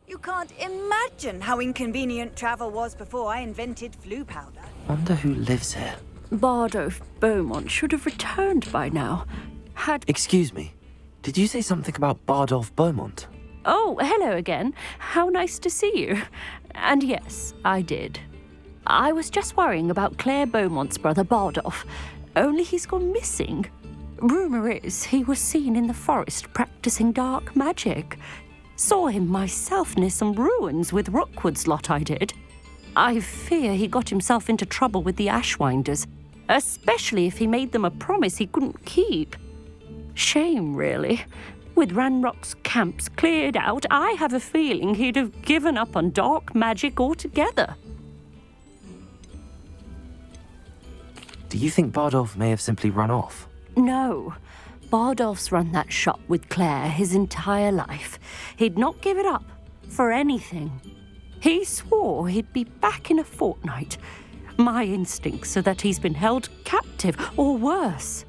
You can't imagine how inconvenient travel was before I invented flu powder. Wonder who lives here. Bardolph Beaumont should have returned by now. Excuse me, did you say something about Bardolph Beaumont? Oh, hello again. How nice to see you. And yes, I did. I was just worrying about Claire Beaumont's brother Bardolph, only he's gone missing. Rumour is he was seen in the forest practicing dark magic. Saw him myself near some ruins with Rookwood's lot, I did. I fear he got himself into trouble with the Ashwinders, especially if he made them a promise he couldn't keep. Shame, really. With Ranrock's camps cleared out, I have a feeling he'd have given up on dark magic altogether. Do you think Bardolph may have simply run off? No. Bardolph's run that shop with Claire his entire life. He'd not give it up for anything. He swore he'd be back in a fortnight. My instincts are that he's been held captive, or worse.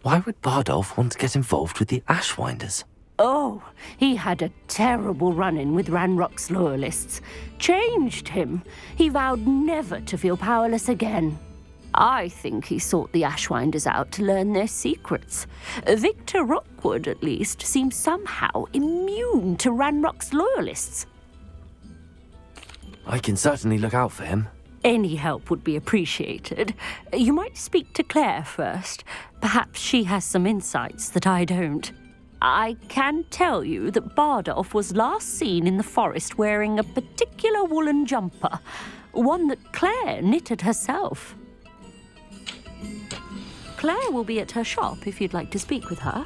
Why would Bardolph want to get involved with the Ashwinders? Oh, he had a terrible run-in with Ranrock's loyalists. Changed him. He vowed never to feel powerless again. I think he sought the Ashwinders out to learn their secrets. Victor Rookwood, at least, seems somehow immune to Ranrock's loyalists. I can certainly look out for him. Any help would be appreciated. You might speak to Claire first. Perhaps she has some insights that I don't. I can tell you that Bardolph was last seen in the forest wearing a particular woolen jumper, one that Claire knitted herself. Claire will be at her shop if you'd like to speak with her.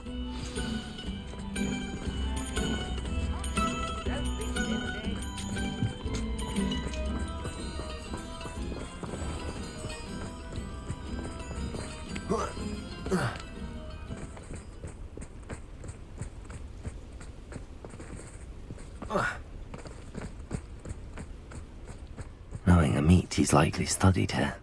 Knowing a meat, he's likely studied here.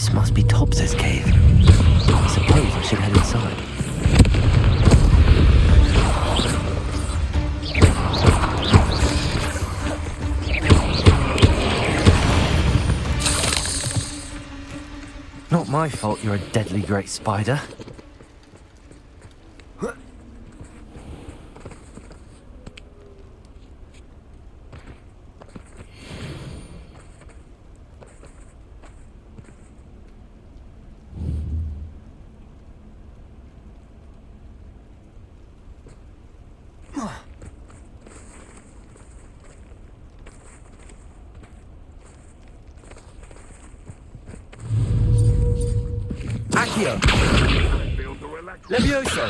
This must be Tobbs's cave. I suppose I should head inside. Not my fault you're a deadly great spider. Accio! Levioso!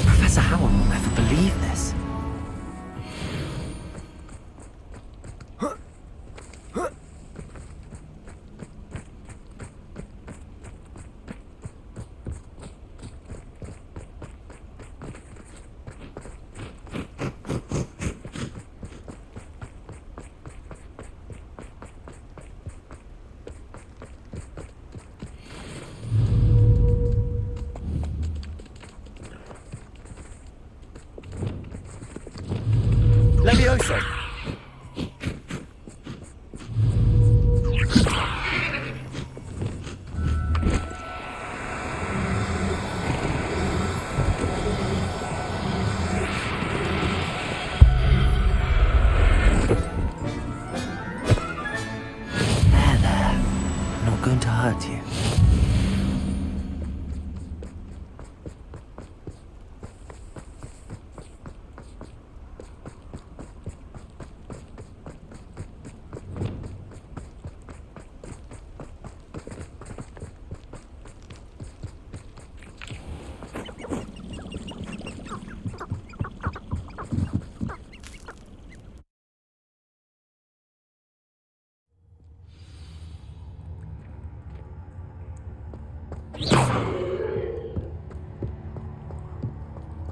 Professor Howard will never believe this. Levioso! There. I'm not going to hurt you.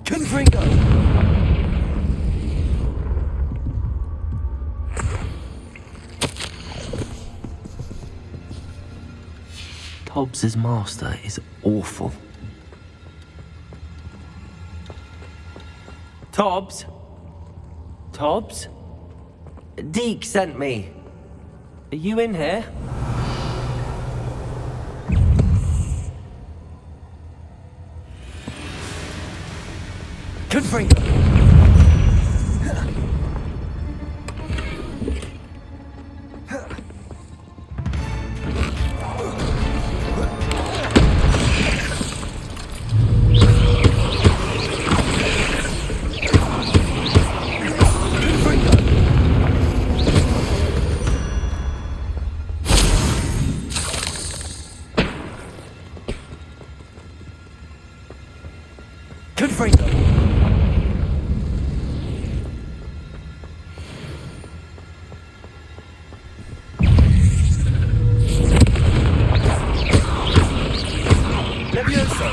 Confringo! Tobbs's master is awful. Tobbs? Tobbs? Deke sent me. Are you in here? Confringo! Confringo! Levioso!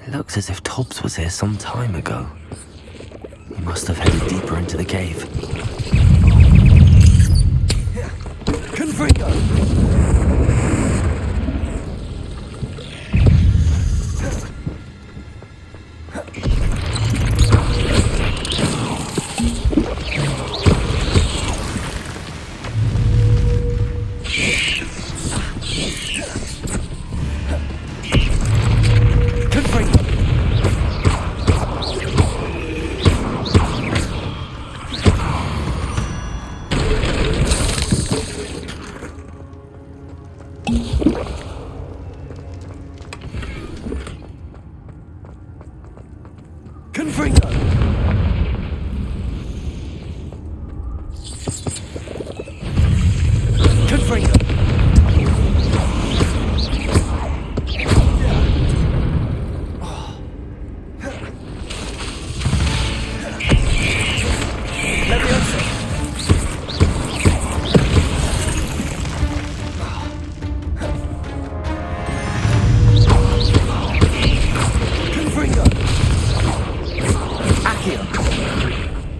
It looks as if Tobbs was here some time ago. He must have headed deeper into the cave. Confringo!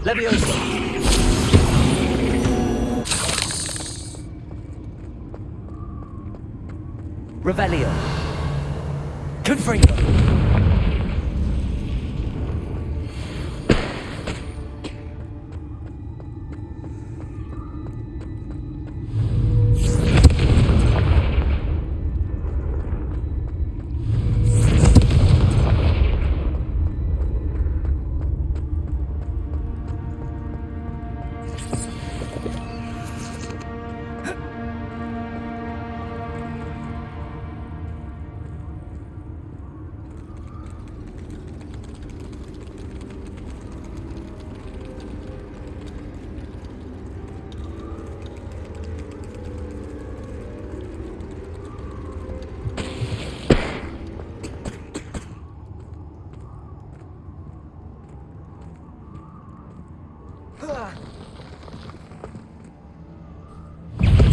Leviosa! Revelio! Confringo!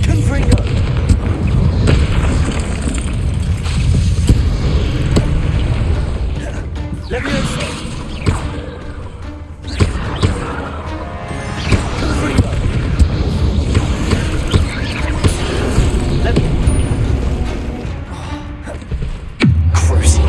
Confringo! Leviosa! Confringo! Crucial.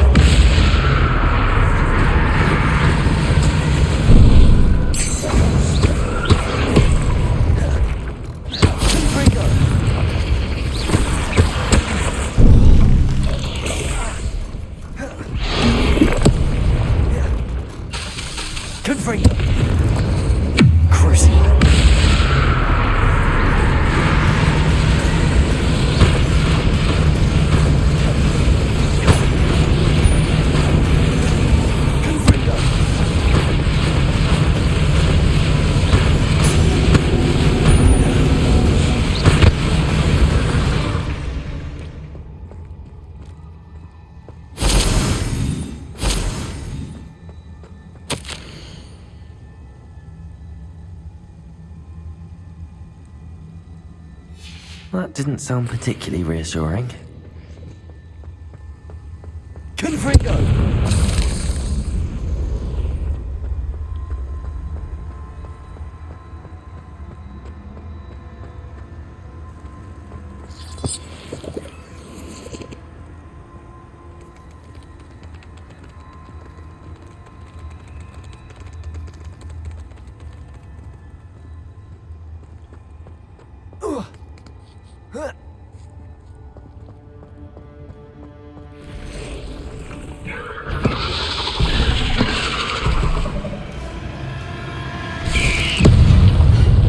Confringo! Crucial. Confringo! That didn't sound particularly reassuring. Confringo!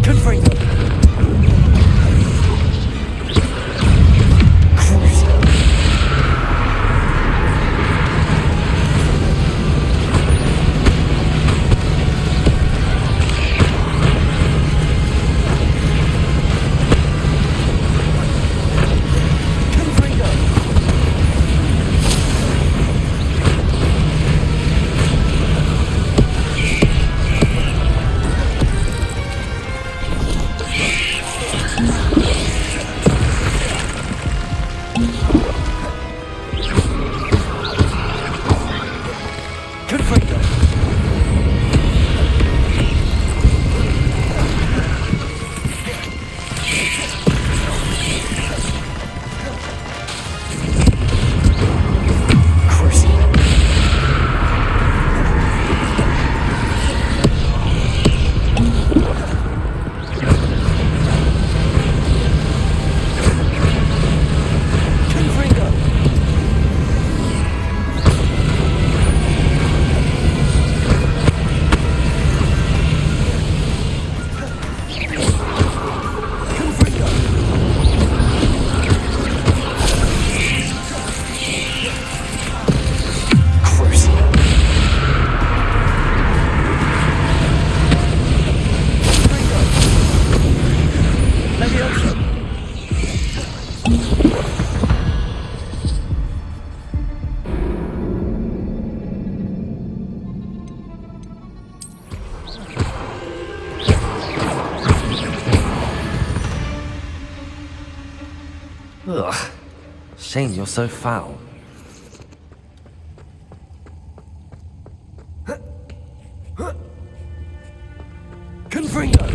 Confringo! Crucial. Confringo! Confringo! Crucial. Confringo! Confringo! Crucial. Confringo! Leviosa! Ugh. Shame you're so foul. Confringo!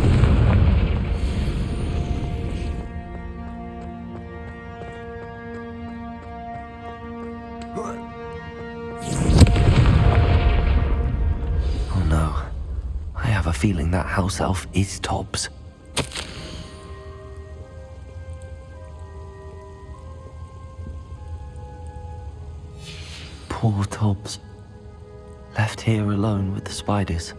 Oh no. I have a feeling that house elf is Tobbs. Poor Tobbs. Left here alone with the spiders.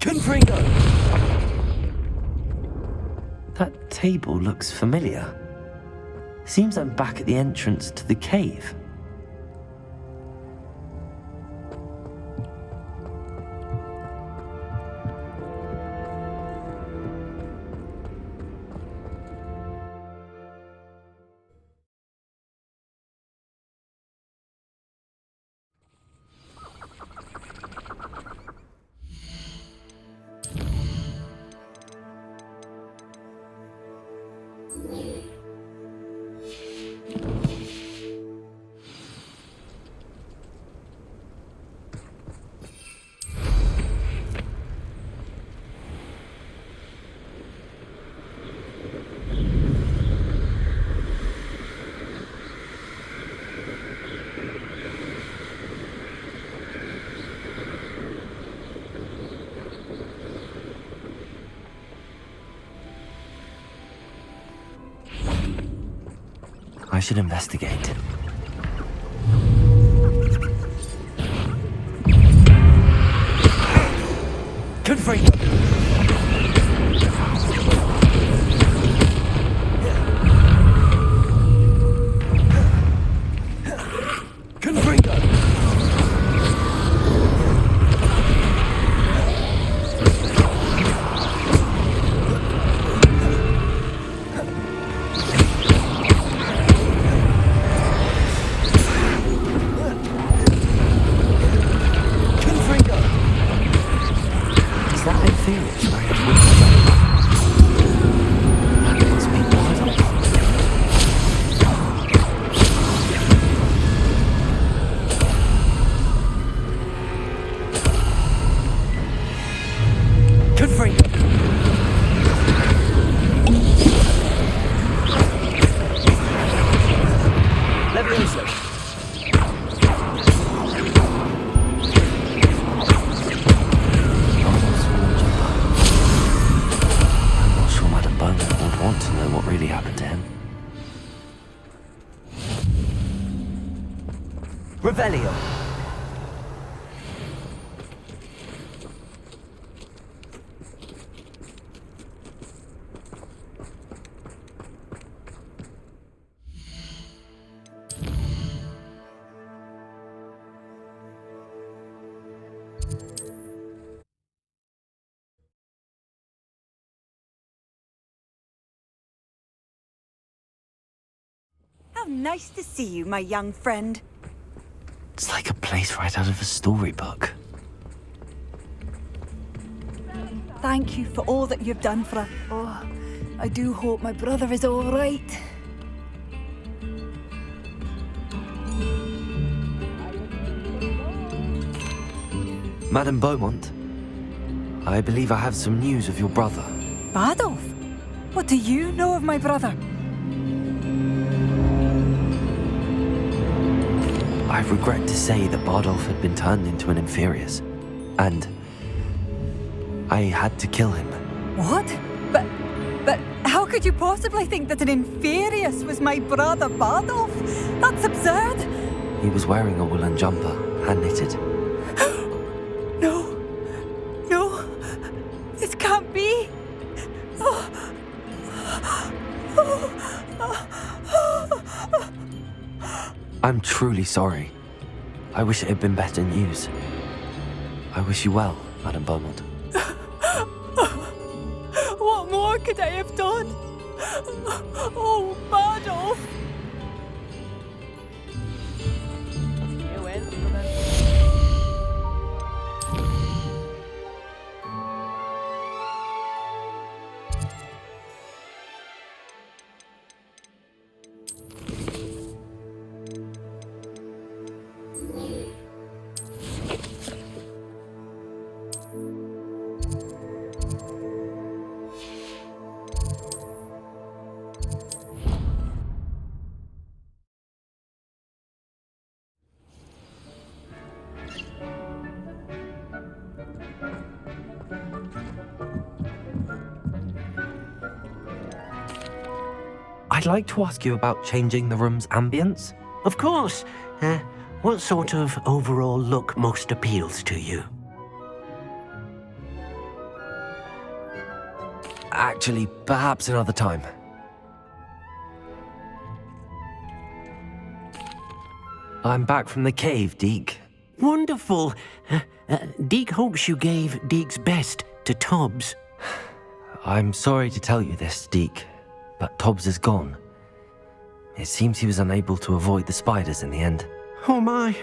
Confringo! That table looks familiar. Seems I'm back at the entrance to the cave. I should investigate. Confringo! Confringo! Is that inferior? That must be wild. Confringo! Leviosa! I'm not sure Madame Beaumont would want to know what really happened to him. Revelio! How nice to see you, my young friend. It's like a place right out of a storybook. Thank you for all that you've done for us. Oh, I do hope my brother is all right. Madame Beaumont, I believe I have some news of your brother. Bardolph? What do you know of my brother? I regret to say that Bardolph had been turned into an Inferius, and I had to kill him. What? But how could you possibly think that an Inferius was my brother Bardolph? That's absurd! He was wearing a woolen jumper, hand-knitted. No, this can't be. Oh. I'm truly sorry. I wish it had been better news. I wish you well, Madam Beaumont. What more could I have done? Oh, Bardolph! I'd like to ask you about changing the room's ambience. Of course. What sort of overall look most appeals to you? Actually, perhaps another time. I'm back from the cave, Deke. Wonderful. Deke hopes you gave Deke's best to Tobbs. I'm sorry to tell you this, Deke, but Tobbs is gone. It seems he was unable to avoid the spiders in the end. Oh my.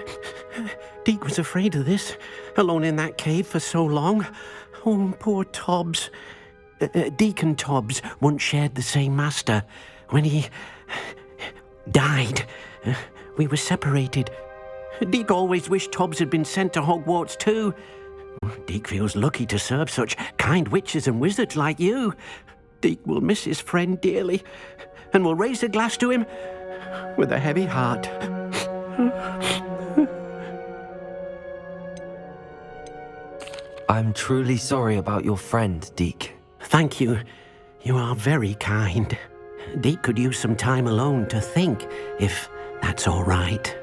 Deke was afraid of this, alone in that cave for so long. Oh, poor Tobbs. Deke and Tobbs once shared the same master. When he died, we were separated. Deke always wished Tobbs had been sent to Hogwarts too. Deke feels lucky to serve such kind witches and wizards like you. Deke will miss his friend dearly, and will raise a glass to him with a heavy heart. I'm truly sorry about your friend, Deke. Thank you. You are very kind. Deke could use some time alone to think, if that's all right.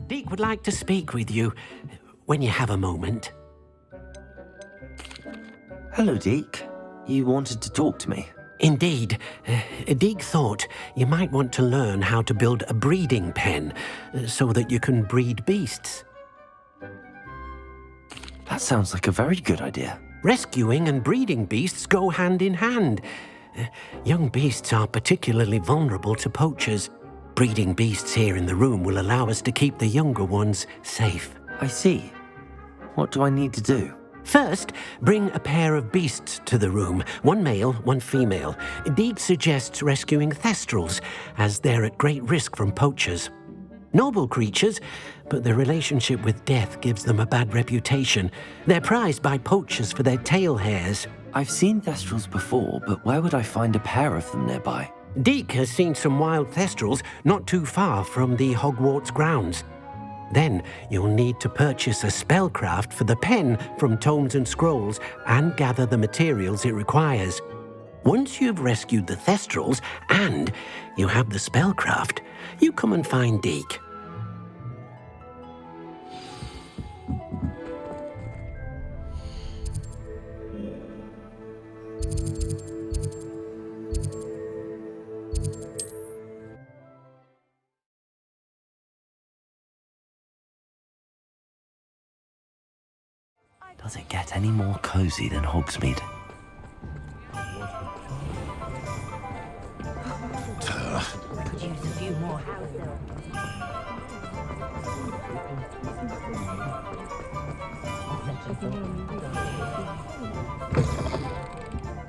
Deke would like to speak with you when you have a moment. Hello, Deke. You wanted to talk to me? Indeed. Deek thought you might want to learn how to build a breeding pen so that you can breed beasts. That sounds like a very good idea. Rescuing and breeding beasts go hand in hand. Young beasts are particularly vulnerable to poachers. Breeding beasts here in the room will allow us to keep the younger ones safe. I see. What do I need to do? First, bring a pair of beasts to the room, one male, one female. Deek suggests rescuing thestrals, as they're at great risk from poachers. Noble creatures, but their relationship with death gives them a bad reputation. They're prized by poachers for their tail hairs. I've seen thestrals before, but where would I find a pair of them nearby? Deek has seen some wild thestrals not too far from the Hogwarts grounds. Then you'll need to purchase a spellcraft for the pen from tomes and scrolls and gather the materials it requires. Once you've rescued the thestrals and you have the spellcraft, you come and find Deek. Does it get any more cozy than Hogsmeade? Could use a few more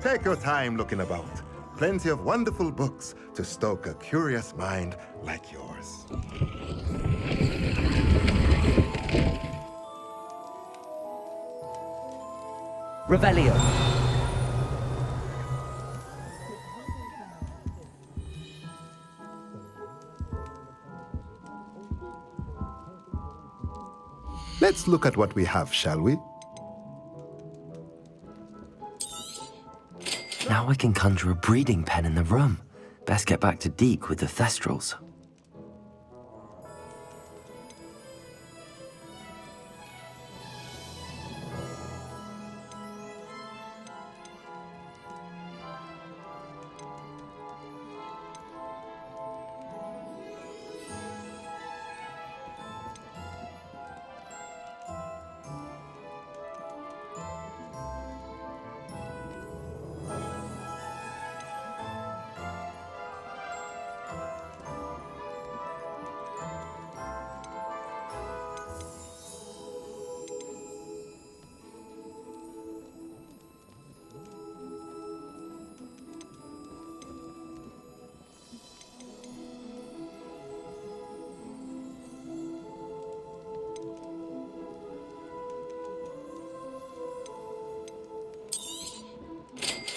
Take your time looking about. Plenty of wonderful books to stoke a curious mind like yours. Revelio. Let's look at what we have, shall we? Now I can conjure a breeding pen in the room. Best get back to Deek with the thestrals.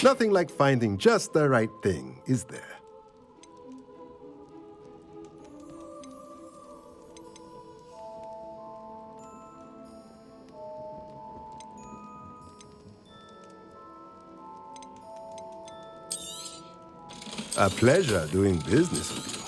Nothing like finding just the right thing, is there? A pleasure doing business with you.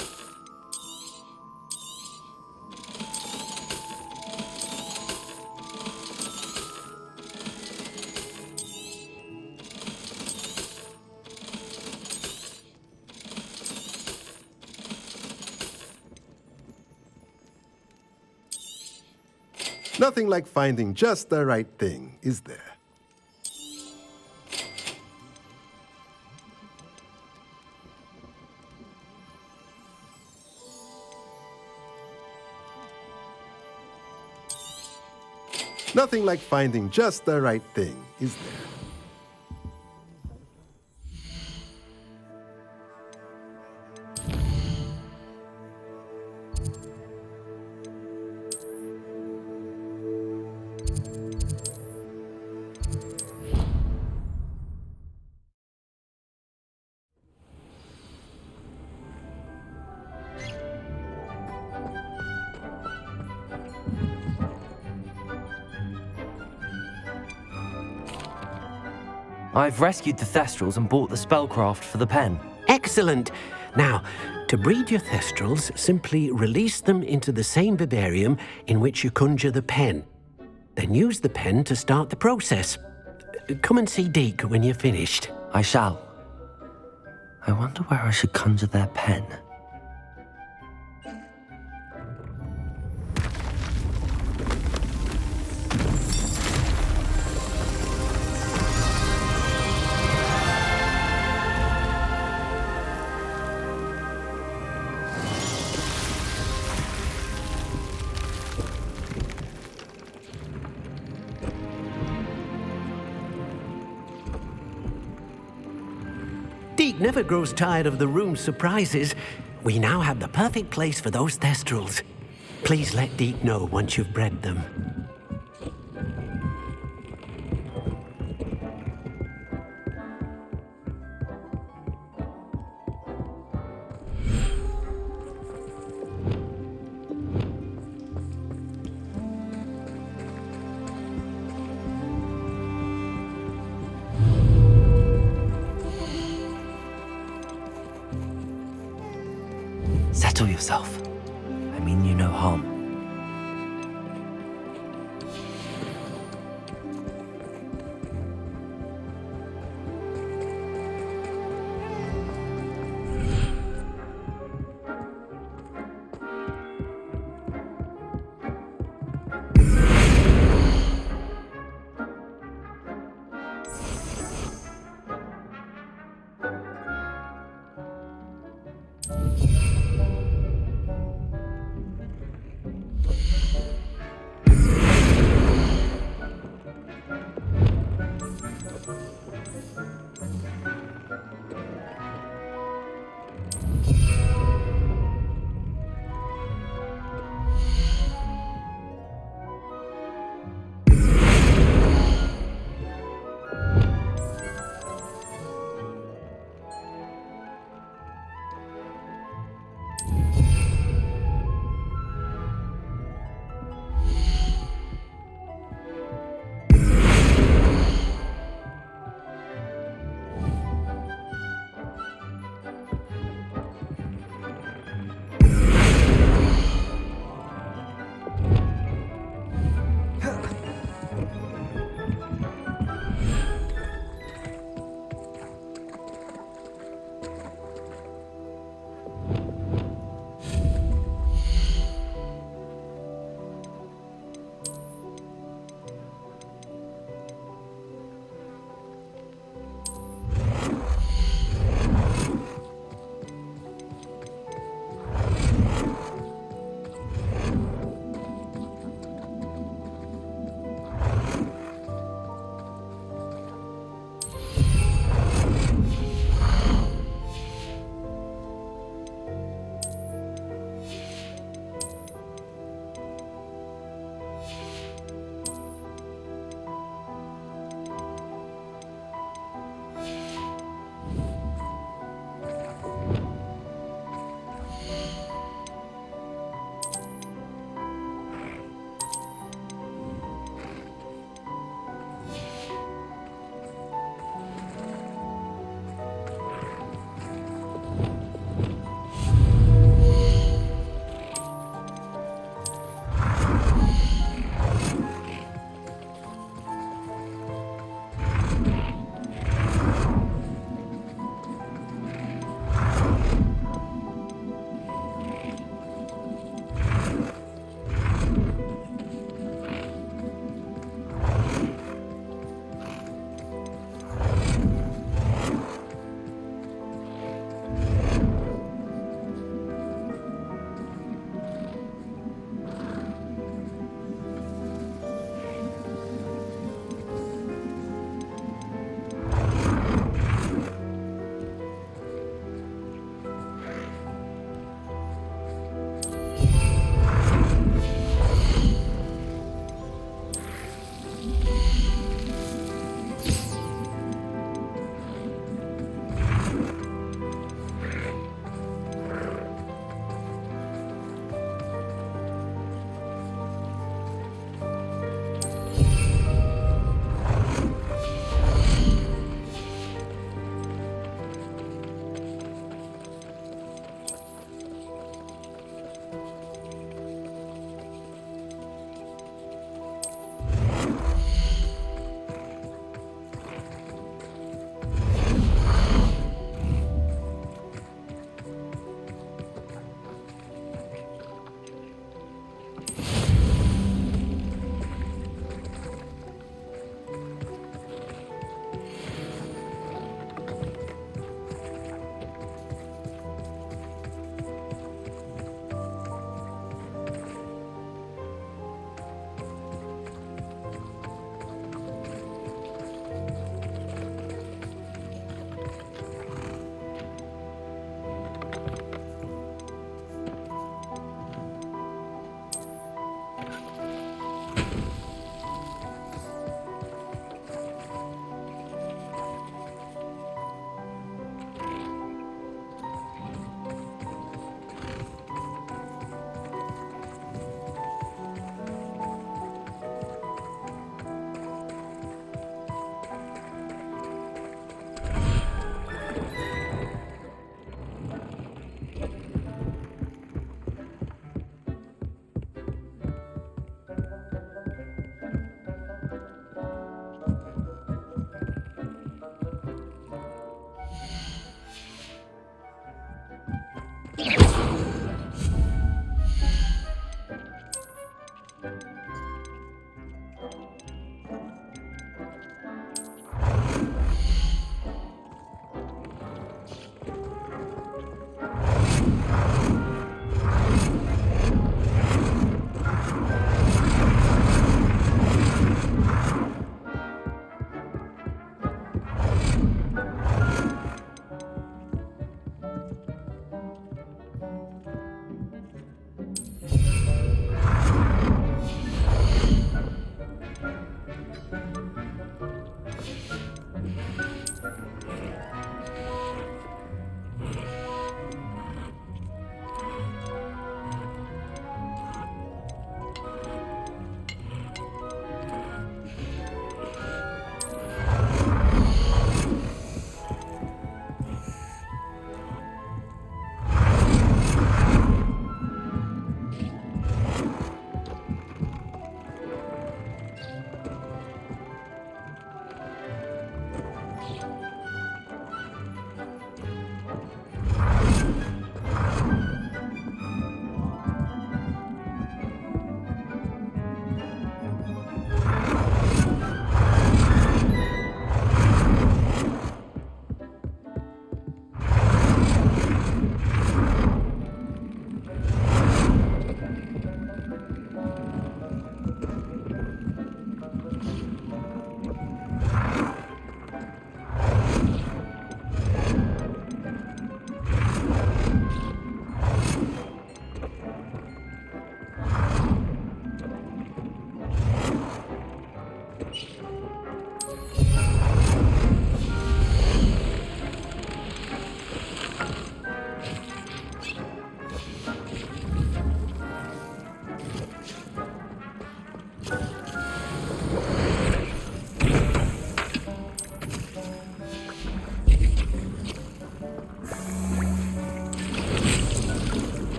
Nothing like finding just the right thing, is there? Nothing like finding just the right thing, is there? I've rescued the thestrals and bought the spellcraft for the pen. Excellent! Now, to breed your thestrals, simply release them into the same vivarium in which you conjure the pen. Then use the pen to start the process. Come and see Deek when you're finished. I shall. I wonder where I should conjure their pen. Deke never grows tired of the room's surprises. We now have the perfect place for those thestrals. Please let Deke know once you've bred them. Settle yourself. I mean you no harm.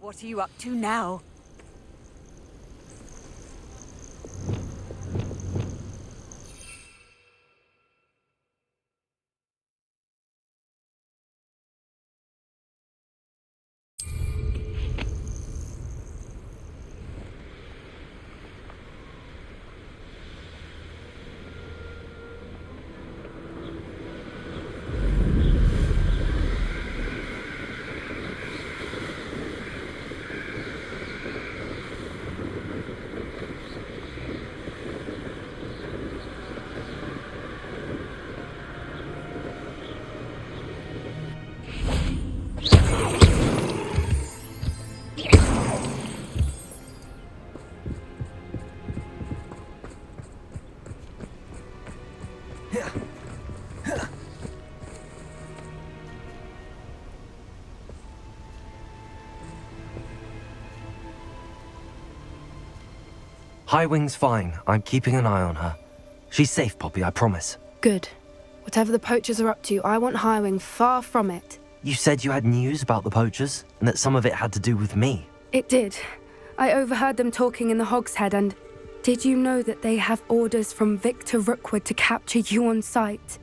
What are you up to now? Highwing's fine. I'm keeping an eye on her. She's safe, Poppy, I promise. Good. Whatever the poachers are up to, I want Highwing far from it. You said you had news about the poachers, and that some of it had to do with me. It did. I overheard them talking in the Hogshead, and did you know that they have orders from Victor Rookwood to capture you on sight?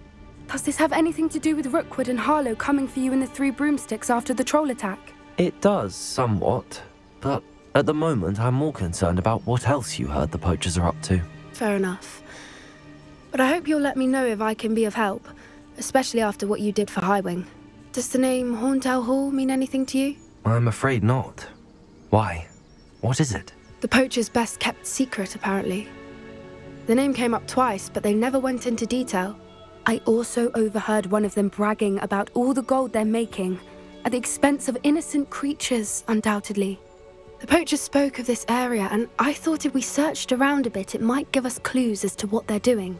Does this have anything to do with Rookwood and Harlow coming for you in the Three Broomsticks after the troll attack? It does, somewhat. But at the moment, I'm more concerned about what else you heard the poachers are up to. Fair enough. But I hope you'll let me know if I can be of help, especially after what you did for Highwing. Does the name Hauntow Hall mean anything to you? I'm afraid not. Why? What is it? The poachers' best kept secret, apparently. The name came up twice, but they never went into detail. I also overheard one of them bragging about all the gold they're making, at the expense of innocent creatures, undoubtedly. The poachers spoke of this area, and I thought if we searched around a bit, it might give us clues as to what they're doing.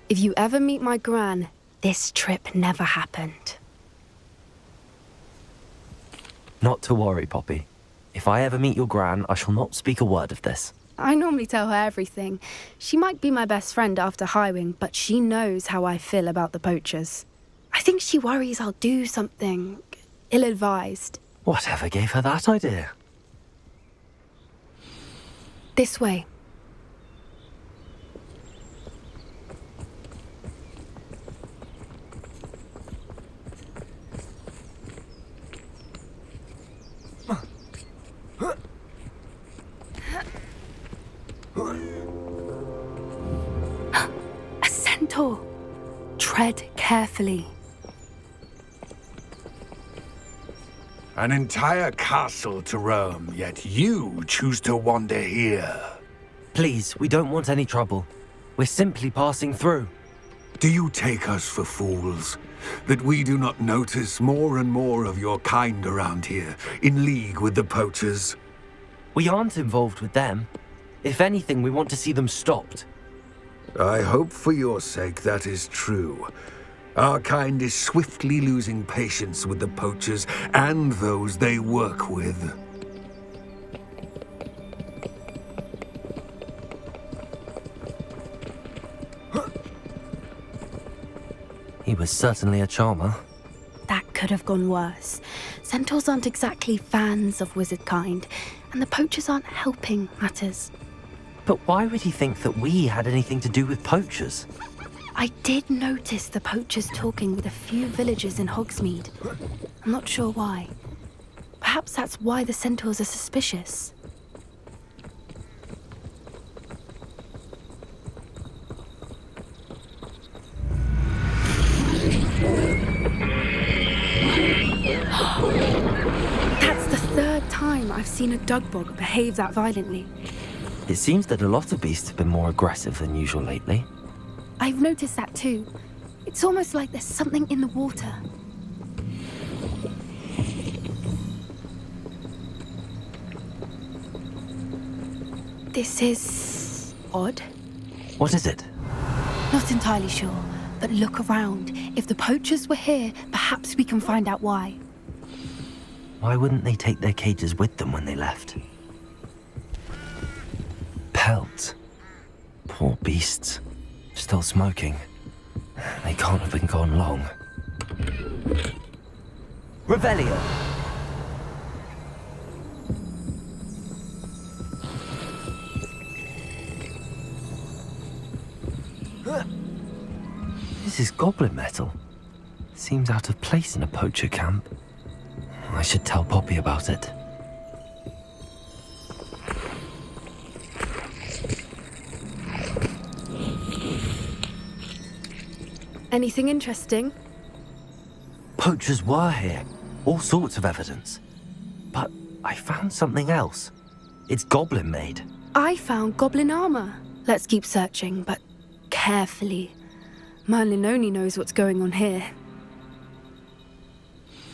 If you ever meet my gran, this trip never happened. Not to worry, Poppy. If I ever meet your gran, I shall not speak a word of this. I normally tell her everything. She might be my best friend after Highwing, but she knows how I feel about the poachers. I think she worries I'll do something ill-advised. Whatever gave her that idea? This way. A centaur. Tread carefully. An entire castle to roam, yet you choose to wander here. Please, we don't want any trouble. We're simply passing through. Do you take us for fools? That we do not notice more and more of your kind around here, in league with the poachers? We aren't involved with them. If anything, we want to see them stopped. I hope for your sake that is true. Our kind is swiftly losing patience with the poachers and those they work with. He was certainly a charmer. That could have gone worse. Centaurs aren't exactly fans of wizard kind, and the poachers aren't helping matters. But why would he think that we had anything to do with poachers? I did notice the poachers talking with a few villagers in Hogsmeade. I'm not sure why. Perhaps that's why the centaurs are suspicious. That's the third time I've seen a dugbog behave that violently. It seems that a lot of beasts have been more aggressive than usual lately. I've noticed that too. It's almost like there's something in the water. This is odd. What is it? Not entirely sure, but look around. If the poachers were here, perhaps we can find out why. Why wouldn't they take their cages with them when they left? Pelts. Poor beasts. Still smoking. They can't have been gone long. Revelio. This is goblin metal. Seems out of place in a poacher camp. I should tell Poppy about it. Anything interesting? Poachers were here. All sorts of evidence. But I found something else. It's goblin made. I found goblin armor. Let's keep searching, but carefully. Merlin only knows what's going on here.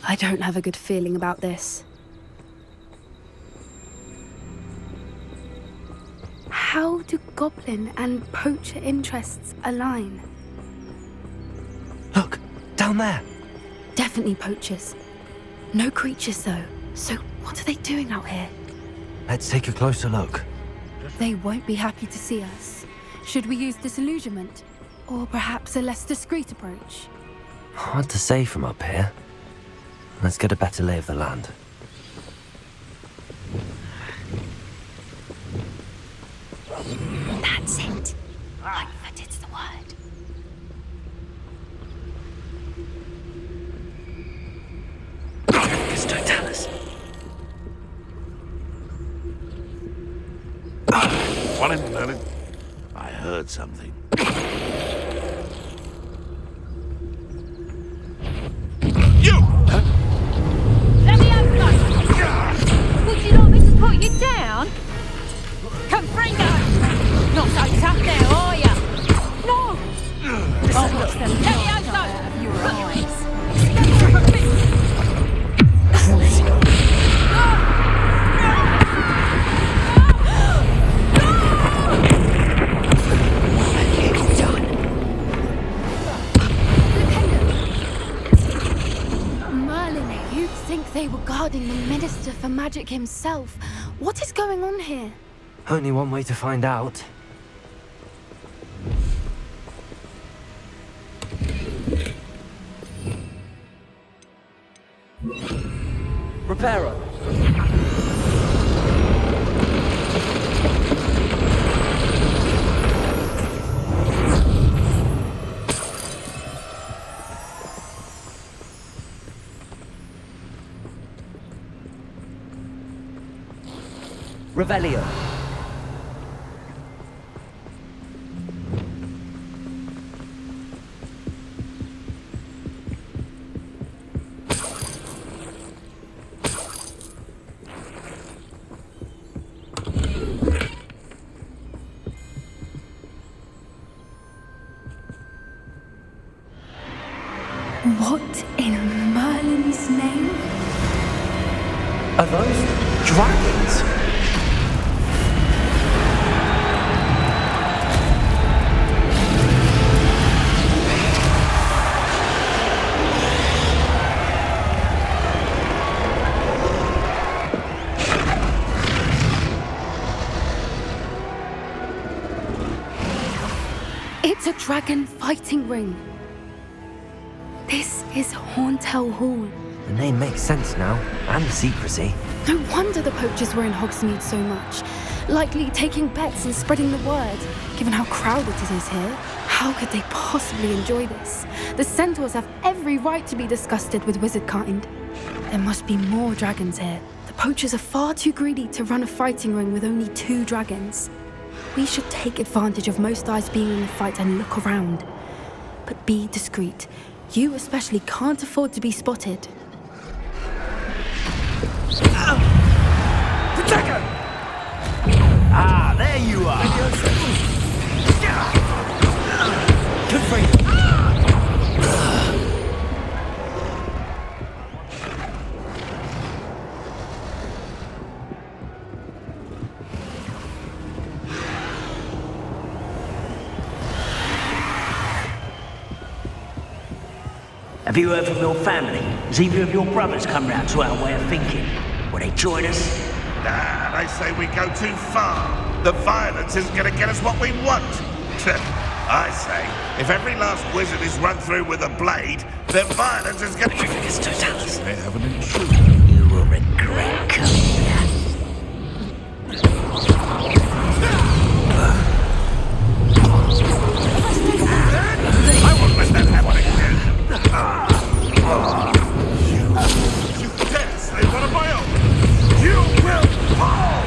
I don't have a good feeling about this. How do goblin and poacher interests align? Look, down there. Definitely poachers. No creatures, though. So what are they doing out here? Let's take a closer look. They won't be happy to see us. Should we use disillusionment? Or perhaps a less discreet approach? Hard to say from up here. Let's get a better lay of the land. That's it. Lightfooted's the word. Just don't tell us. Morning, Merlin. I heard something. You! Let me open! Would you like me to put you down? Confringo! Not so tough now, are ya? No! Oh, what's them out of your eyes? They were guarding the Minister for Magic himself. What is going on here? Only one way to find out. Reparo. Revelio. What in Merlin's name? Are those dragons? It's a dragon fighting ring. This is Hauntel Hall. The name makes sense now, and the secrecy. No wonder the poachers were in Hogsmeade so much. Likely taking bets and spreading the word. Given how crowded it is here, how could they possibly enjoy this? The centaurs have every right to be disgusted with wizard kind. There must be more dragons here. The poachers are far too greedy to run a fighting ring with only 2 dragons. We should take advantage of most eyes being in the fight and look around. But be discreet. You especially can't afford to be spotted. Protector! Ah, there you are! Confringo. Have you heard from your family? Has either of your brothers come round to our way of thinking? Will they join us? Nah, they say we go too far. The violence isn't going to get us what we want. I say, if every last wizard is run through with a blade, then violence is going to... They have an intruder. You will regret coming here. I won't let that happen again. You dare say one of my own? You will fall!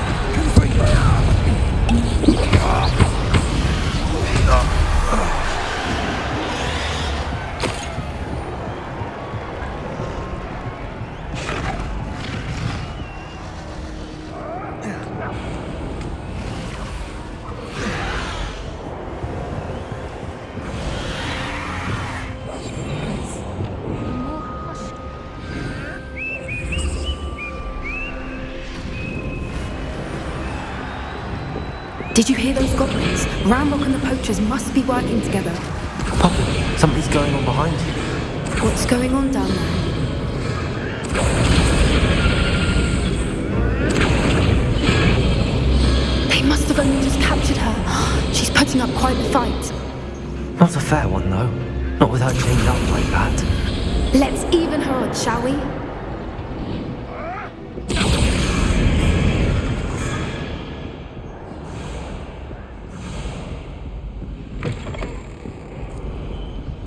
Did you hear those goblins? Ramrock and the poachers must be working together. Poppy, something's going on behind you. What's going on down there? They must have only just captured her. She's putting up quite the fight. Not a fair one, though. Not with her chained up like that. Let's even her odds, shall we?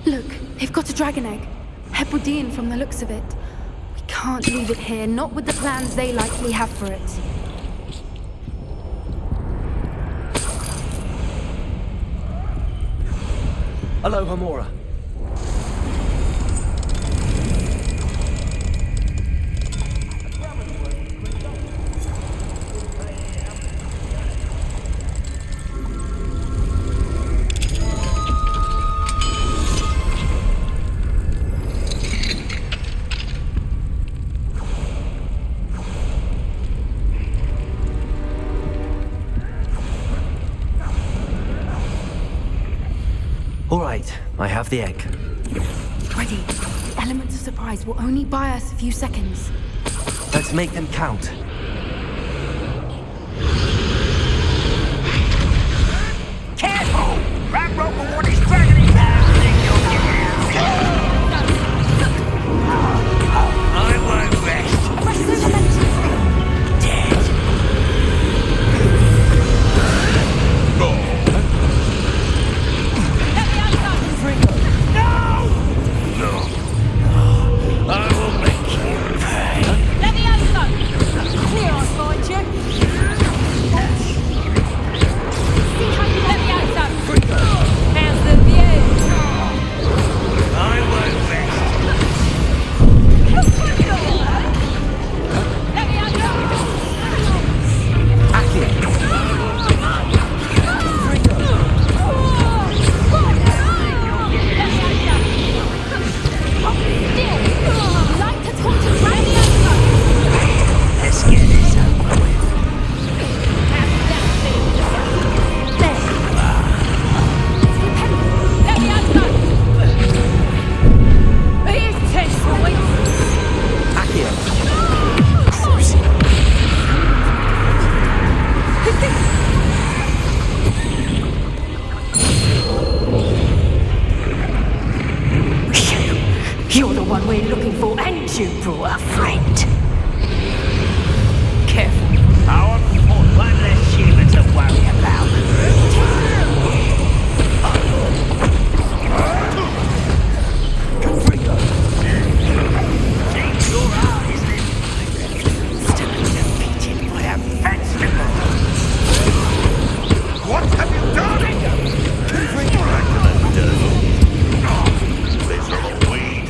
Look, they've got a dragon egg. Hebridean from the looks of it. We can't leave it here, not with the plans they likely have for it. Hello, Hamora. All right, I have the egg. Ready. The elements of surprise will only buy us a few seconds. Let's make them count. Careful! Ramrock will want his dragon in there. I won't rest. Dead. I will make you pay. Let me answer! Here I'll find you. See how you let me answer. How's the view? I won't rest. Let me answer! Let's get this over with. Let me answer! Here's 10 points. You're the one we're looking for, and you brought a friend. Careful. Our fort, one less human to worry about. Takes your eye, isn't it? Still defeated by a vegetable. What have you done? This little weed.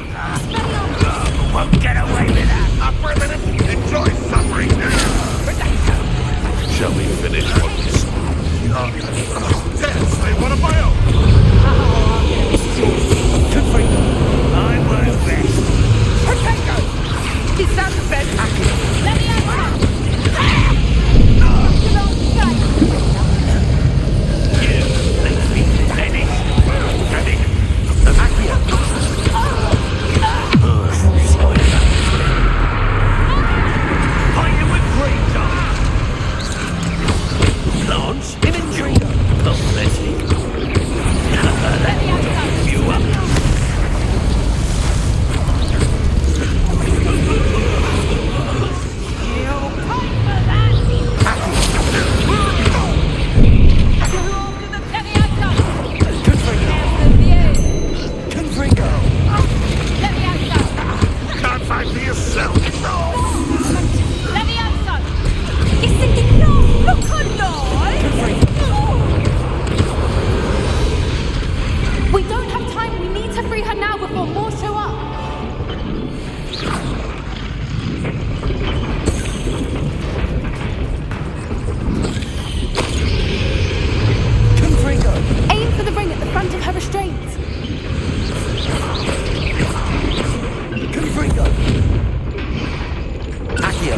Won't get away with that. Up for a minute. Enjoy suffering now. Shall we finish what we started? before more show up. Confringo! Aim for the ring at the front of her restraints. Confringo! Accio!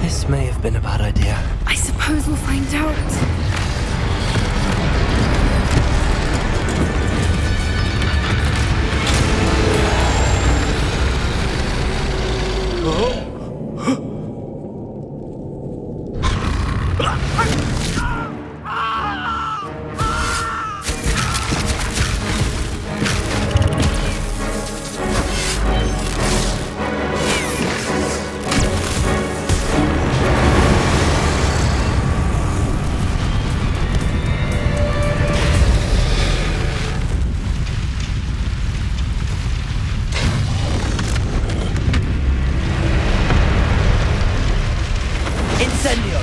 This may have been a bad idea. I suppose we'll find out. Incendio!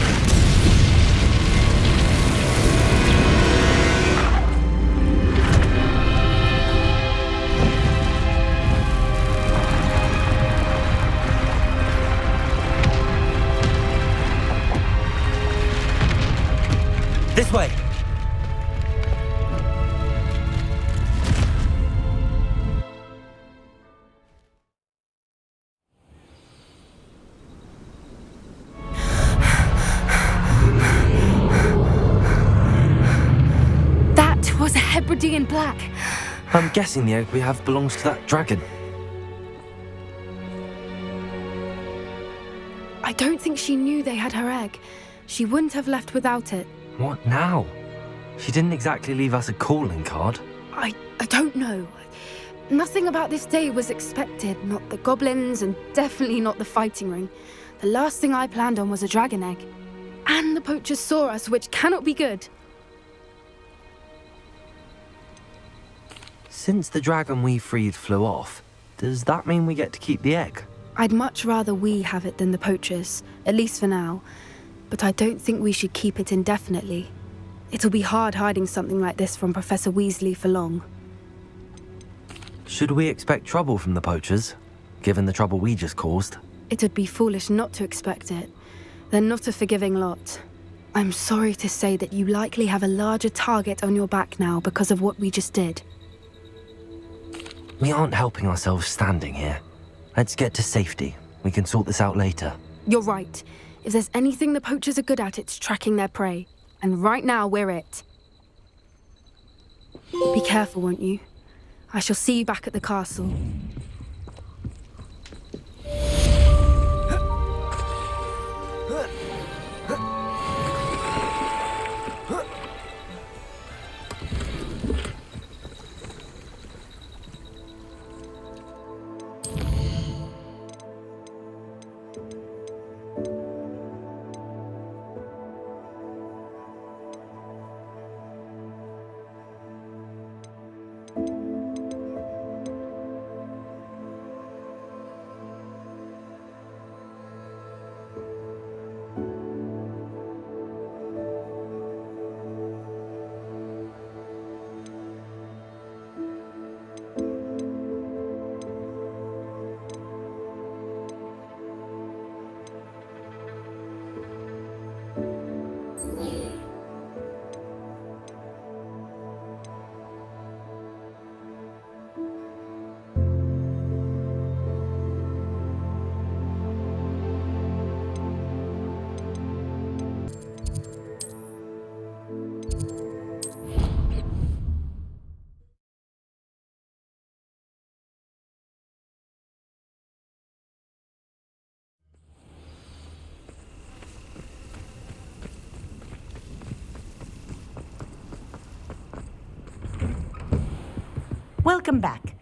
This way! That was a Hebridean black. I'm guessing the egg we have belongs to that dragon. I don't think she knew they had her egg. She wouldn't have left without it. What now? She didn't exactly leave us a calling card. I don't know. Nothing about this day was expected. Not the goblins, and definitely not the fighting ring. The last thing I planned on was a dragon egg. And the poachers saw us, which cannot be good. Since the dragon we freed flew off, does that mean we get to keep the egg? I'd much rather we have it than the poachers, at least for now. But I don't think we should keep it indefinitely. It'll be hard hiding something like this from Professor Weasley for long. Should we expect trouble from the poachers, given the trouble we just caused? It would be foolish not to expect it. They're not a forgiving lot. I'm sorry to say that you likely have a larger target on your back now because of what we just did. We aren't helping ourselves standing here. Let's get to safety. We can sort this out later. You're right. If there's anything the poachers are good at, it's tracking their prey. And right now, we're it. Be careful, won't you? I shall see you back at the castle. Welcome back.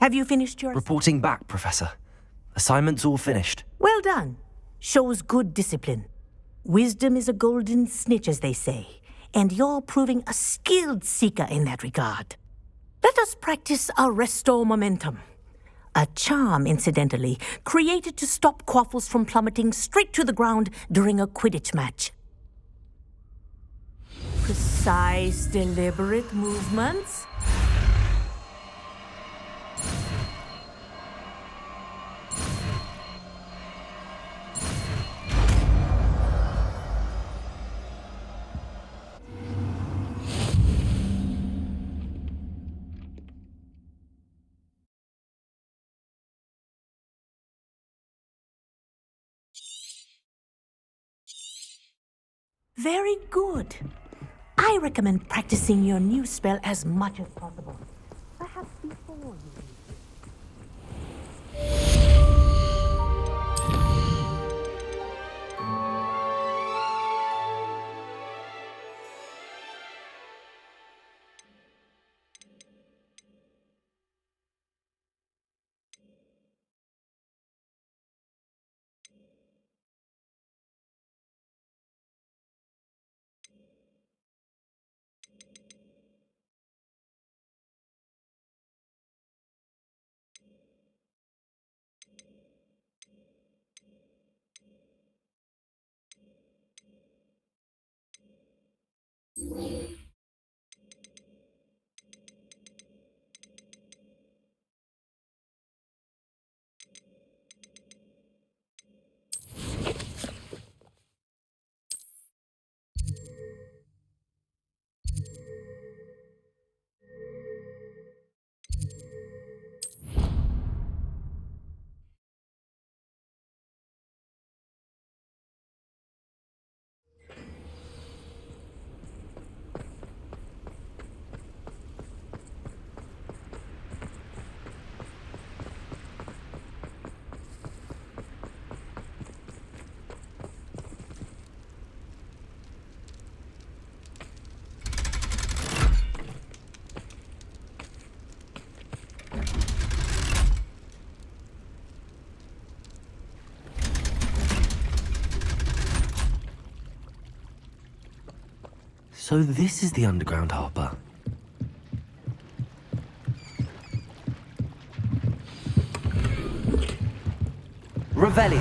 Have you finished your... Reporting back, Professor. Assignment's all finished. Well done. Shows good discipline. Wisdom is a golden snitch, as they say, and you're proving a skilled seeker in that regard. Let us practice our restore momentum. A charm, incidentally, created to stop quaffles from plummeting straight to the ground during a Quidditch match. Precise, deliberate movements. Very good. I recommend practicing your new spell as much as possible. Perhaps before you leave. So this is the underground harbour. Revelio.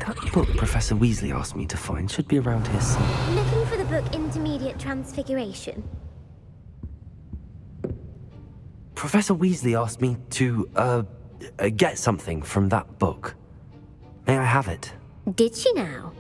That book Professor Weasley asked me to find should be around here somewhere. Looking for the book Intermediate Transfiguration? Professor Weasley asked me to, get something from that book. May I have it? Did she now?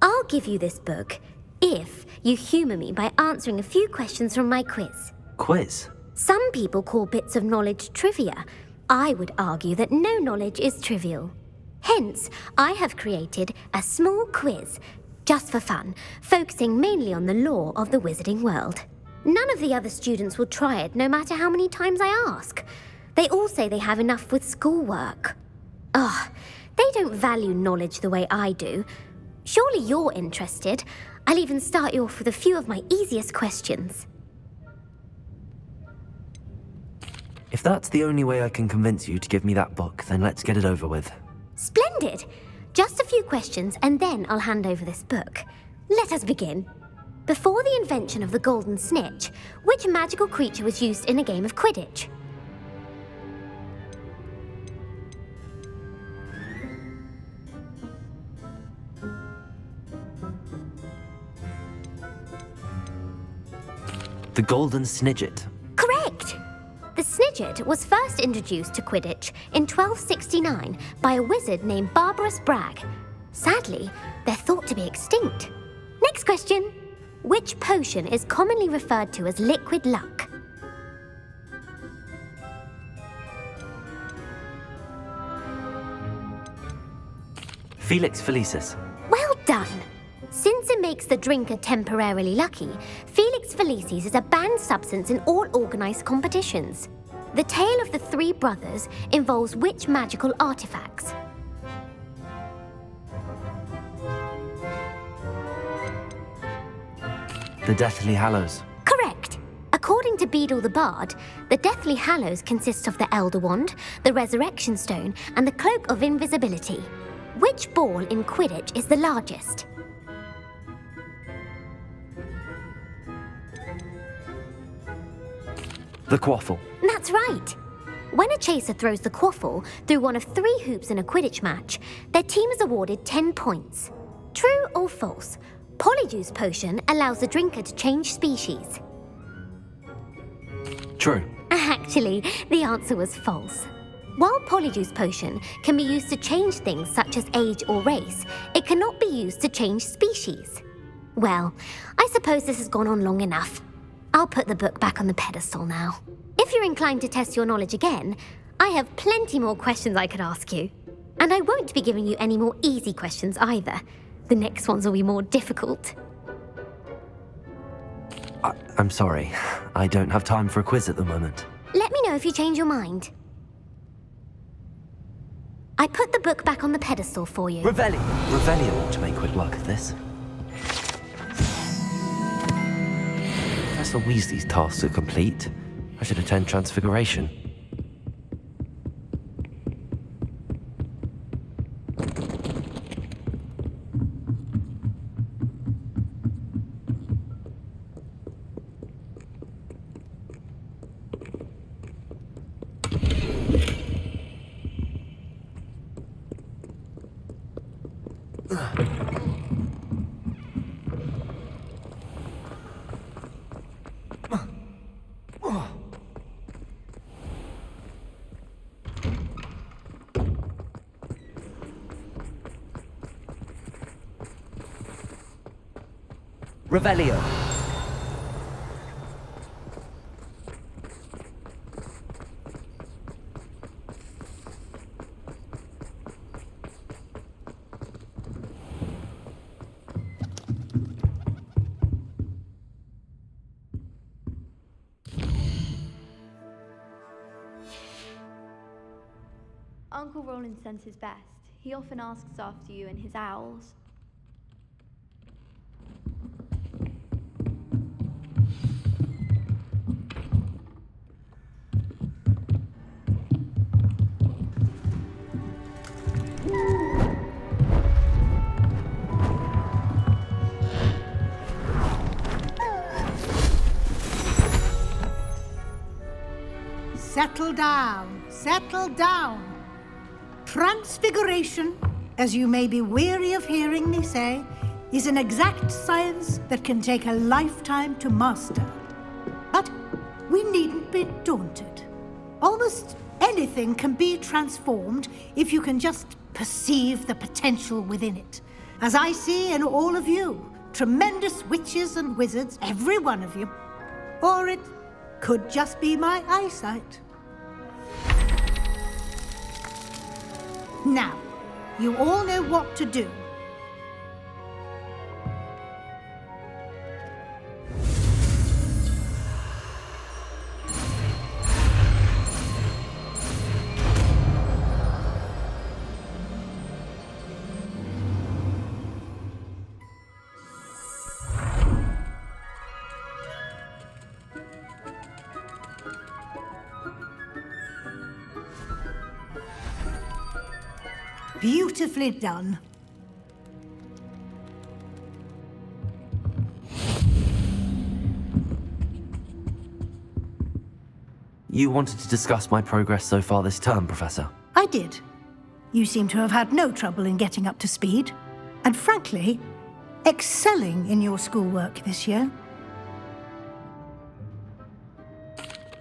I'll give you this book if you humour me by answering a few questions from my quiz. Quiz? Some people call bits of knowledge trivia. I would argue that no knowledge is trivial. Hence, I have created a small quiz, just for fun, focusing mainly on the lore of the wizarding world. None of the other students will try it, no matter how many times I ask. They all say they have enough with schoolwork. They don't value knowledge the way I do. Surely you're interested. I'll even start you off with a few of my easiest questions. If that's the only way I can convince you to give me that book, then let's get it over with. Splendid! Just a few questions and then I'll hand over this book. Let us begin. Before the invention of the golden snitch, which magical creature was used in a game of Quidditch? The Golden Snidget. Correct! The Snidget was first introduced to Quidditch in 1269 by a wizard named Barbarous Bragg. Sadly, they're thought to be extinct. Next question. Which potion is commonly referred to as liquid luck? Felix Felicis. Well done! Since it makes the drinker temporarily lucky, Felix Felicis is a banned substance in all organised competitions. The tale of the three brothers involves which magical artifacts? The Deathly Hallows. Correct! According to Beedle the Bard, the Deathly Hallows consists of the Elder Wand, the Resurrection Stone, and the Cloak of Invisibility. Which ball in Quidditch is the largest? The Quaffle. That's right. When a chaser throws the quaffle through one of 3 hoops in a Quidditch match, their team is awarded 10 points. True or false? Polyjuice Potion allows the drinker to change species. True. Actually, the answer was false. While Polyjuice Potion can be used to change things such as age or race, it cannot be used to change species. Well, I suppose this has gone on long enough. I'll put the book back on the pedestal now. If you're inclined to test your knowledge again, I have plenty more questions I could ask you. And I won't be giving you any more easy questions either. The next ones will be more difficult. I'm sorry. I don't have time for a quiz at the moment. Let me know if you change your mind. I put the book back on the pedestal for you. Revelio ought to make quick work of this. Professor Weasley's tasks are complete. I should attend Transfiguration. Revelio. Uncle Roland sends his best. He often asks after you and his owls. Settle down, settle down. Transfiguration, as you may be weary of hearing me say, is an exact science that can take a lifetime to master. But we needn't be daunted. Almost anything can be transformed if you can just perceive the potential within it. As I see in all of you, tremendous witches and wizards, every one of you. Or it could just be my eyesight. Now, you all know what to do. Beautifully done. You wanted to discuss my progress so far this term, Professor? I did. You seem to have had no trouble in getting up to speed, and frankly, excelling in your schoolwork this year.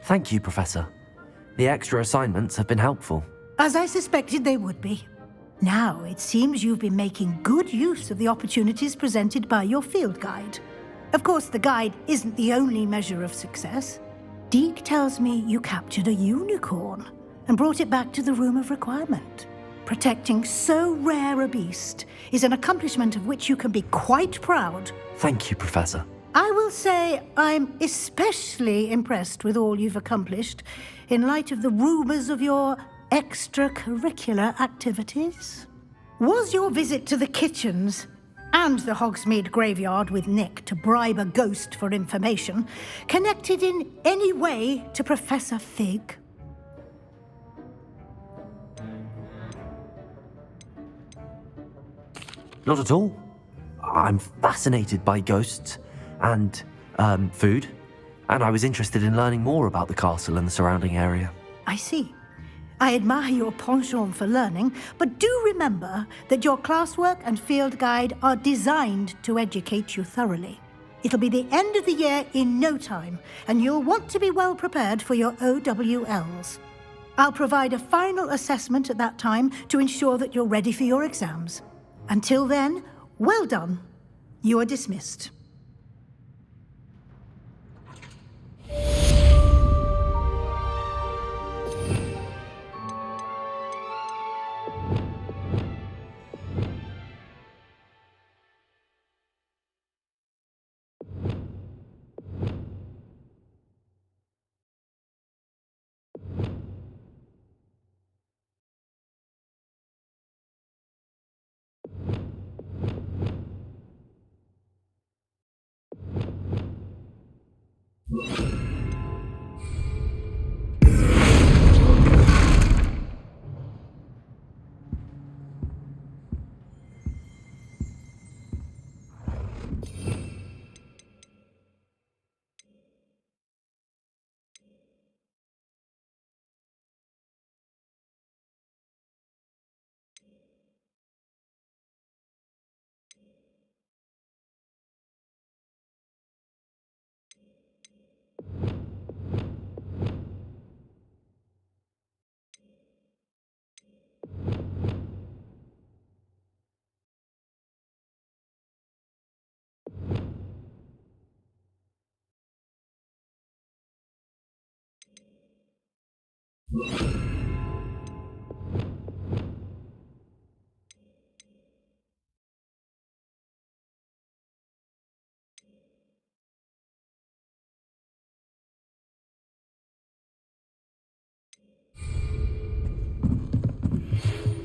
Thank you, Professor. The extra assignments have been helpful. As I suspected they would be. Now, it seems you've been making good use of the opportunities presented by your field guide. Of course, the guide isn't the only measure of success. Deke tells me you captured a unicorn and brought it back to the Room of Requirement. Protecting so rare a beast is an accomplishment of which you can be quite proud. Thank you, Professor. I will say I'm especially impressed with all you've accomplished in light of the rumors of your extracurricular activities. Was your visit to the kitchens and the Hogsmeade graveyard with Nick to bribe a ghost for information connected in any way to Professor Fig? Not at all. I'm fascinated by ghosts and food, and I was interested in learning more about the castle and the surrounding area. I see. I admire your penchant for learning, but do remember that your classwork and field guide are designed to educate you thoroughly. It'll be the end of the year in no time, and you'll want to be well prepared for your OWLs. I'll provide a final assessment at that time to ensure that you're ready for your exams. Until then, well done. You are dismissed.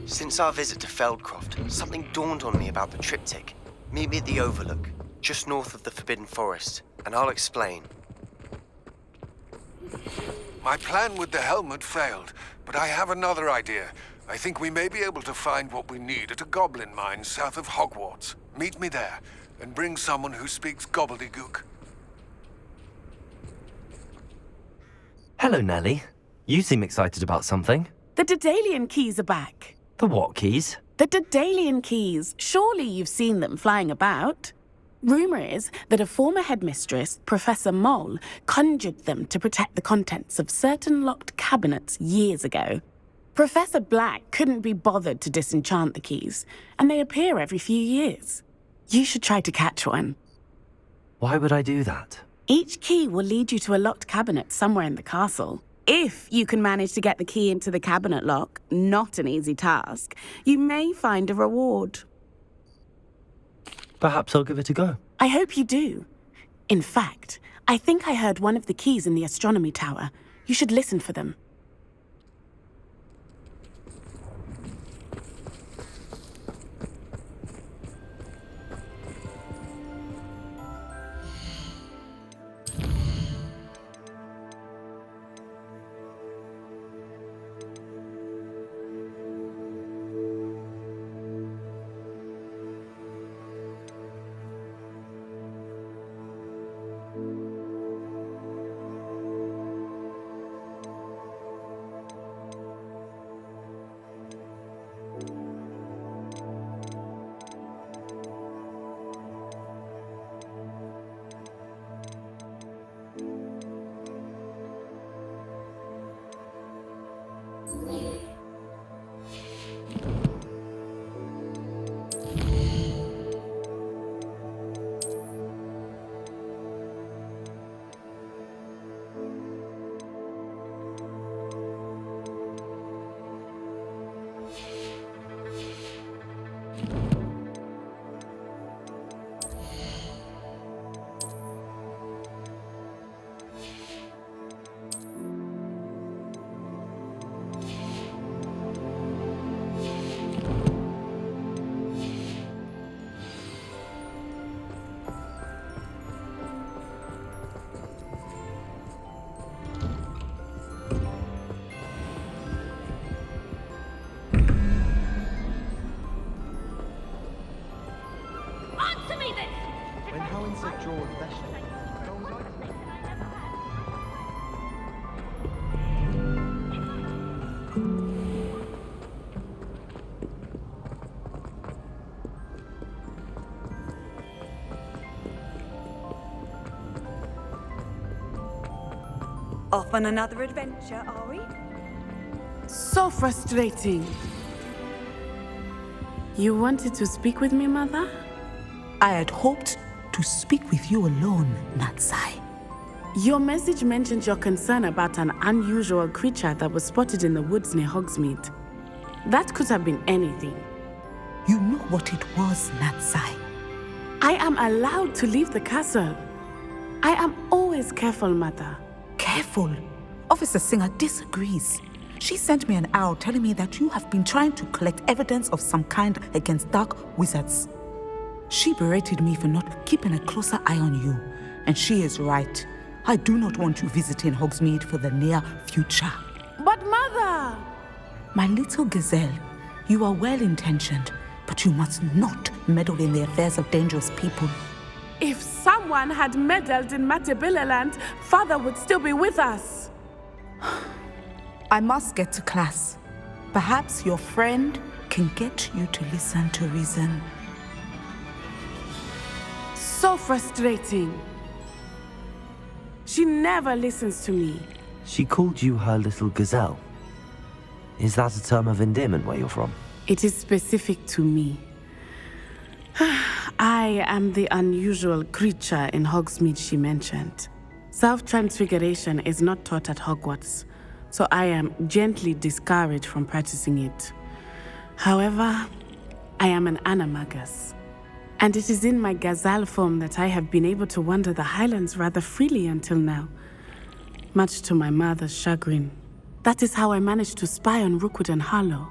Since our visit to Feldcroft, something dawned on me about the triptych. Meet me at the Overlook, just north of the Forbidden Forest, and I'll explain. My plan with the helmet failed, but I have another idea. I think we may be able to find what we need at a goblin mine south of Hogwarts. Meet me there, and bring someone who speaks gobbledygook. Hello, Nellie. You seem excited about something. The Daedalian keys are back. The what keys? The Daedalian keys. Surely you've seen them flying about. Rumor is that a former headmistress, Professor Mole, conjured them to protect the contents of certain locked cabinets years ago. Professor Black couldn't be bothered to disenchant the keys, and they appear every few years. You should try to catch one. Why would I do that? Each key will lead you to a locked cabinet somewhere in the castle. If you can manage to get the key into the cabinet lock, not an easy task, you may find a reward. Perhaps I'll give it a go. I hope you do. In fact, I think I heard one of the keys in the astronomy tower. You should listen for them. Off on another adventure, are we? So frustrating. You wanted to speak with me, Mother? I had hoped to speak with you alone, Natsai. Your message mentioned your concern about an unusual creature that was spotted in the woods near Hogsmeade. That could have been anything. You know what it was, Natsai. I am allowed to leave the castle. I am always careful, Mother. Careful. Officer Singer disagrees. She sent me an owl telling me that you have been trying to collect evidence of some kind against dark wizards. She berated me for not keeping a closer eye on you, and she is right. I do not want you visiting Hogsmeade for the near future. But Mother! My little gazelle, you are well-intentioned, but you must not meddle in the affairs of dangerous people. If someone had meddled in Matabilaland, Father would still be with us. I must get to class. Perhaps your friend can get you to listen to reason. So frustrating. She never listens to me. She called you her little gazelle. Is that a term of endearment where you're from? It is specific to me. I am the unusual creature in Hogsmeade she mentioned. Self-transfiguration is not taught at Hogwarts, so I am gently discouraged from practicing it. However, I am an animagus, and it is in my gazelle form that I have been able to wander the highlands rather freely until now, much to my mother's chagrin. That is how I managed to spy on Rookwood and Harlow.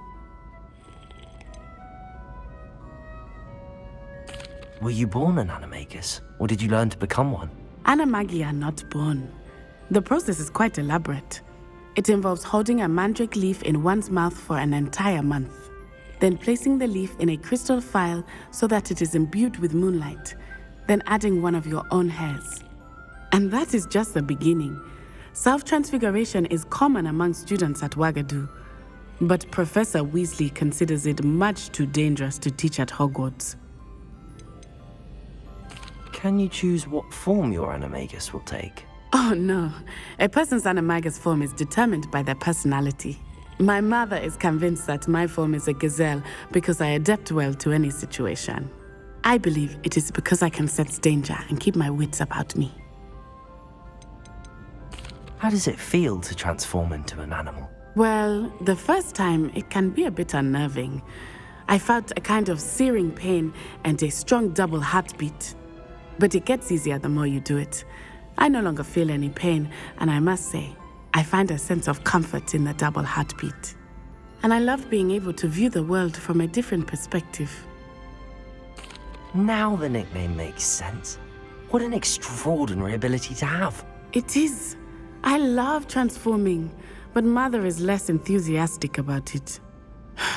Were you born an animagus, or did you learn to become one? Animagi are not born. The process is quite elaborate. It involves holding a mandrake leaf in one's mouth for an entire month, then placing the leaf in a crystal phial so that it is imbued with moonlight, then adding one of your own hairs. And that is just the beginning. Self-transfiguration is common among students at Wagadu, but Professor Weasley considers it much too dangerous to teach at Hogwarts. Can you choose what form your animagus will take? Oh no, a person's animagus form is determined by their personality. My mother is convinced that my form is a gazelle because I adapt well to any situation. I believe it is because I can sense danger and keep my wits about me. How does it feel to transform into an animal? Well, the first time it can be a bit unnerving. I felt a kind of searing pain and a strong double heartbeat. But it gets easier the more you do it. I no longer feel any pain, and I must say, I find a sense of comfort in the double heartbeat. And I love being able to view the world from a different perspective. Now the nickname makes sense. What an extraordinary ability to have. It is. I love transforming, but Mother is less enthusiastic about it.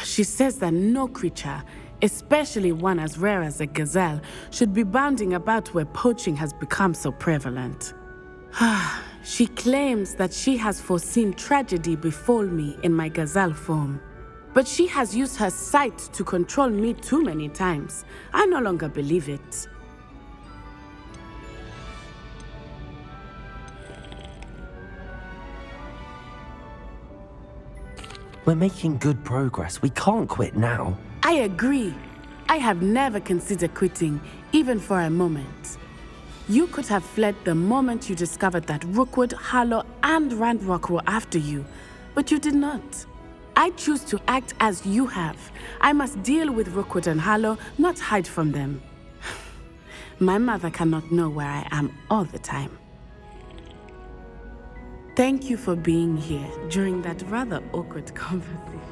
She says that no creature, especially one as rare as a gazelle, should be bounding about where poaching has become so prevalent. She claims that she has foreseen tragedy befall me in my gazelle form. But she has used her sight to control me too many times. I no longer believe it. We're making good progress. We can't quit now. I agree. I have never considered quitting, even for a moment. You could have fled the moment you discovered that Rookwood, Harlow, and Randrock were after you, but you did not. I choose to act as you have. I must deal with Rookwood and Harlow, not hide from them. My mother cannot know where I am all the time. Thank you for being here during that rather awkward conversation.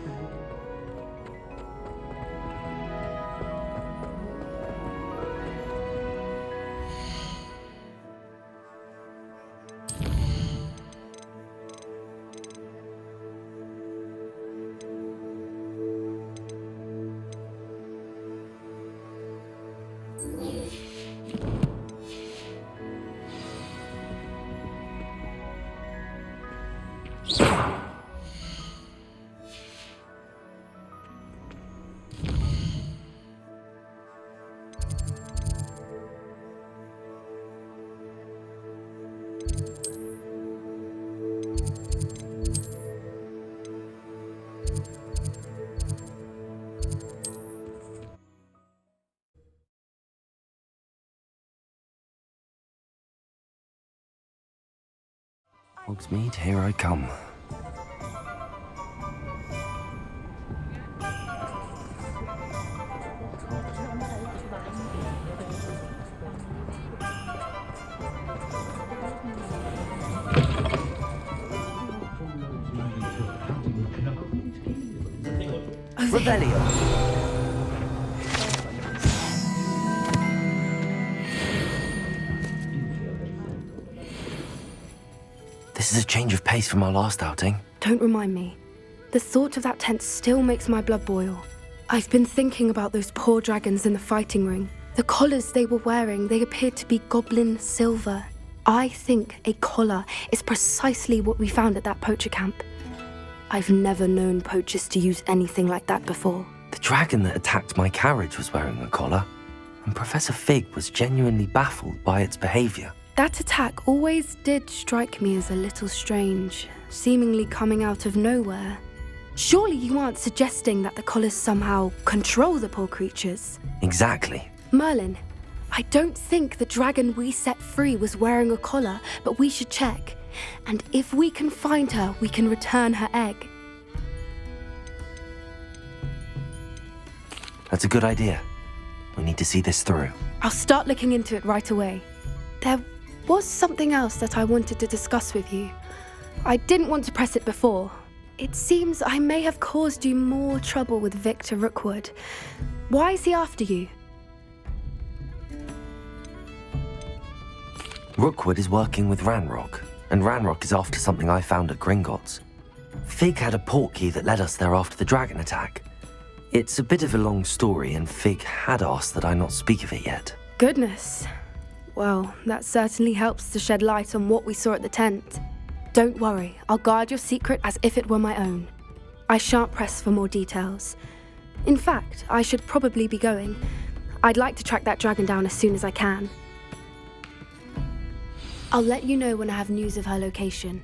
Hogsmeade, here I come. Revelio! This is a change of pace from our last outing. Don't remind me. The thought of that tent still makes my blood boil. I've been thinking about those poor dragons in the fighting ring. The collars they were wearing, they appeared to be goblin silver. I think a collar is precisely what we found at that poacher camp. I've never known poachers to use anything like that before. The dragon that attacked my carriage was wearing a collar, and Professor Fig was genuinely baffled by its behavior. That attack always did strike me as a little strange, seemingly coming out of nowhere. Surely you aren't suggesting that the collars somehow control the poor creatures? Exactly. Merlin, I don't think the dragon we set free was wearing a collar, but we should check. And if we can find her, we can return her egg. That's a good idea. We need to see this through. I'll start looking into it right away. There was something else that I wanted to discuss with you. I didn't want to press it before. It seems I may have caused you more trouble with Victor Rookwood. Why is he after you? Rookwood is working with Ranrock, and Ranrock is after something I found at Gringotts. Fig had a portkey that led us there after the dragon attack. It's a bit of a long story, and Fig had asked that I not speak of it yet. Goodness. Well, that certainly helps to shed light on what we saw at the tent. Don't worry, I'll guard your secret as if it were my own. I shan't press for more details. In fact, I should probably be going. I'd like to track that dragon down as soon as I can. I'll let you know when I have news of her location.